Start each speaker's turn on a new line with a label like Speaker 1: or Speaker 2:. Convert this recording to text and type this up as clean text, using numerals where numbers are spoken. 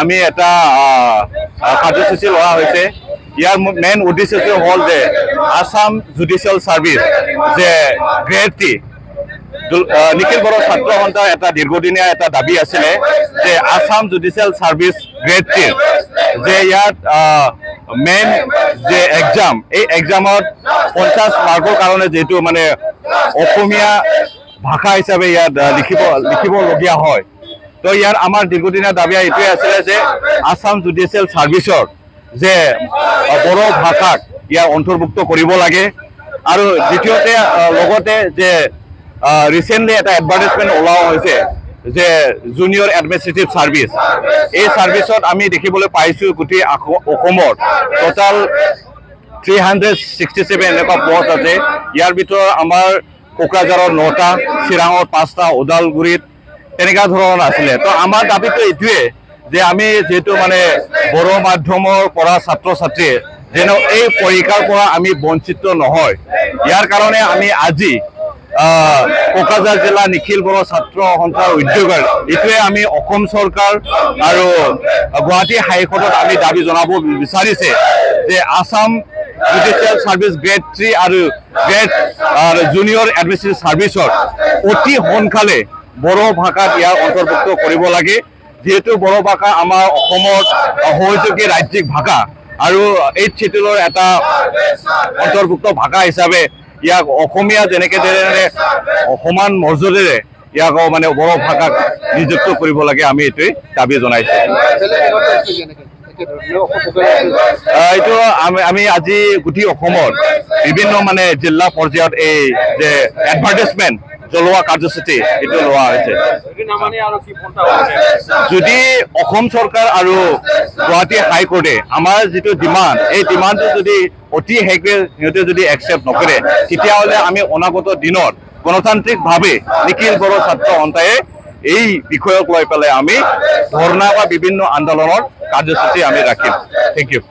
Speaker 1: আমি এটা কাৰ্যসূচী লোৱা হৈছে ইয়াৰ মেইন উদ্দেশ্যটো হ'ল যে আসাম জুডিচিয়েল সাৰ্ভিস যে গ্ৰেড 3 নিখিল বড়ো ছাত্ৰ সন্থাৰ এটা দীৰ্ঘদিনীয়া এটা দাবী আছিলে যে আসাম জুডিচিয়েল সাৰ্ভিস গ্ৰেড 3 যে ইয়াত মেইন যে এক্সাম এই এক্সামত 50 মাৰ্কৰ কাৰণে যেটো মানে অসমীয়া ভাষা হিচাপে ইয়াত লিখিবলগীয়া হয় তো ইয়াৰ আমাৰ দীৰ্ঘদিনীয়া দাবী এইটোৱে আছিলে যে আসাম জুডিচিয়েল সাৰ্ভিসৰ যে বড়ো ভাষাক ইয়াৰ অন্তৰ্ভুক্ত কৰিব লাগে আৰু দ্বিতীয়তে লগতে যে ৰিসেন্টলি এটা এডভাৰটাইজমেন্ট ওলোৱা হৈছে যে জুনিয়ৰ এডমিনিষ্ট্ৰেটিভ সাৰ্ভিস এই সাৰ্ভিসত আমি দেখিবলৈ পাইছো গুটি অসমৰ টোটাল 367 এনেকুৱা পোষ্ট আছে ইয়াৰ ভিতৰত আমাৰ কোকৰাঝাৰৰ 9টা চিৰাঙৰ 5টা ওদালগুৰিত তেনেকা ধৰণৰ আছিলে তো আমাৰ দাবীটো এইটোৱে যে আমি যেটো মানে বড়ো মাধ্যমৰ পৰা ছাত্ৰ ছাত্ৰী যেন এই পৰীক্ষাৰ পৰা আমি বঞ্চিত নহয় ইয়াৰ কাৰণে আমি আজি কোকৰাঝাৰ জিলা নিখিল বড়ো ছাত্ৰ সন্থাৰ উদ্যোগৰ এইটোৱে আমি অসম চৰকাৰ আৰু গুৱাহাটী হাইকোৰ্টত আমি দাবী জনাব বিচাৰিছে যে আসাম জুডিচিয়েল সাৰ্ভিস গ্ৰেড 3 আৰু গ্ৰেড জুনিয়ৰ এডমিনিষ্ট্ৰেটিভ সাৰ্ভিসৰ অতি সোনকালে বড়ো ভাষাত ইয়াৰ অন্তৰ্ভুক্ত কৰিব লাগে যেহেতু বড়ো ভাষা আমাৰ অসমৰ সহযোগী ৰাজ্যিক ভাষা আৰু এই চিটুলৰ এটা অন্তৰ্ভুক্ত ভাষা হিচাপে ইয়াক অসমীয়া যেনেকে সমান মৰ্যাদাৰে ইয়াক মানে বড়ো ভাষাক নিযুক্ত কৰিব লাগে আমি এইটোৱে দাবী জনাইছো এইটো আমি আজি গুটি অসমৰ বিভিন্ন মানে জিলা পৰ্যায়ত এই যে এডভাৰটাইজমেন্ট জ্বলোৱা কাৰ্যসূচী এইটো লোৱা হৈছে যদি অসম চৰকাৰ আৰু গুৱাহাটী হাইকোৰ্টে আমাৰ যিটো ডিমাণ্ড এই ডিমাণ্ডটো যদি অতি শীঘ্ৰে সিহঁতে যদি একচেপ্ট নকৰে তেতিয়াহ'লে আমি অনাগত দিনত গণতান্ত্ৰিকভাৱে নিখিল বড়ো ছাত্ৰ সন্থাই এই বিষয়ক লৈ পেলাই আমি ধৰ্ণা বা বিভিন্ন আন্দোলনৰ কাৰ্যসূচী আমি ৰাখিম। Thank U.